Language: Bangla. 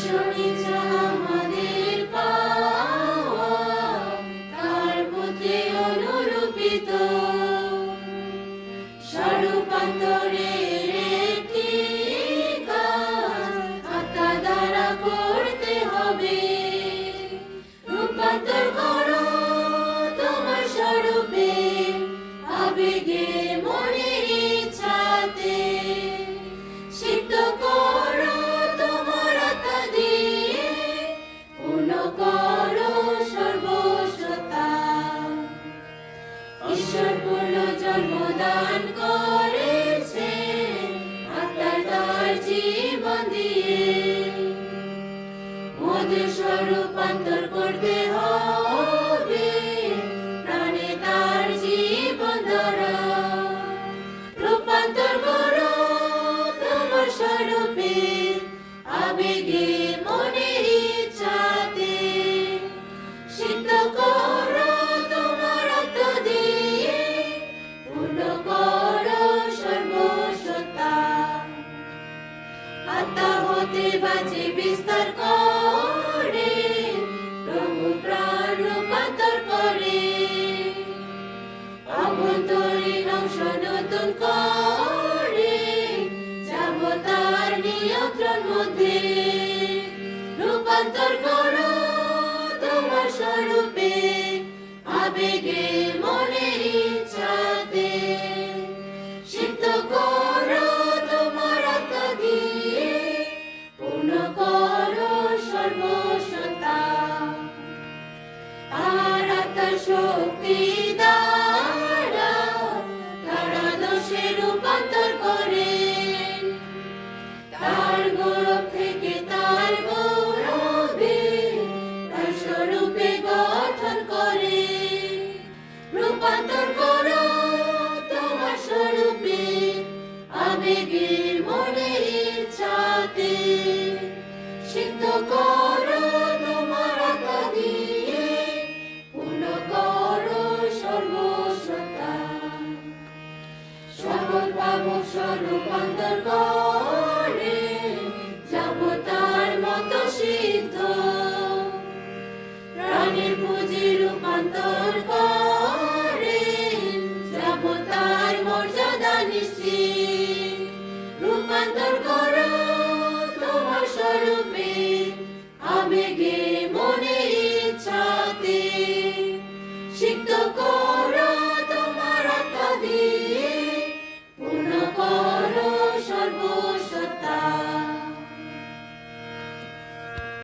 ঈশ্বর ইচ্ছা আমাদের পাওয়া, তার পুত্রে অনুরূপিত। স্বরূপান্তরের একটি কাজ আত্মা দ্বারা করতে হবে। রূপান্তর করো তোমার স্বরূপে, আবেগে মনের ইচ্ছাতে। সিদ্ধ করো তোমার আত্মা দিয়ে, পূর্ণ করো সর্বস্বতা। ঈশ্বর পূর্ণ জন্মদান করেছে আত্মার তার জীবন দিয়ে। মোদের স্বরূপান্তর করতে হবে প্রাণে তার জীবন দ্বারা। রূপান্তর করো তোমার স্বরূপে, আবেগে মনের ইচ্ছাতে। সিদ্ধ করো তোমার আত্মা দিয়ে, পূর্ণ করো সর্বস্বতা। আত্মা হতে বাঁচে বিস্তার করে, প্রভু প্রাণ রূপান্তর করে। অভ্যন্তরীণ অংশ নতুন করে, যাব তার নিয়ন্ত্রণ মধ্যে। রূপান্তর করো তোমার স্বরূপে, আবেগে মনের ইচ্ছাতে। সিদ্ধ করো তোমার আত্মা দিয়ে, পূর্ণ করো সর্বস্বতা। আর আত্মার শক্তি দ্বারা তারা দোষে রূপান্তর করে। তার গৌরব থেকে তার গৌরবে, তার স্বরূপে গঠন করে। রূপান্তর করো তোমার স্বরূপে, আবেগে মনের ইচ্ছাতে। সিদ্ধ করো তোমার আত্মা দিয়ে, পূর্ণ করো সর্বস্বতা। সকল পাপক রূপান্তর করে, যাব তার মতো সিদ্ধ। প্রাণের পুঁজি রূপান্তর করে, যাব তার মর্যাদা নিশ্চিত। রূপান্তর করো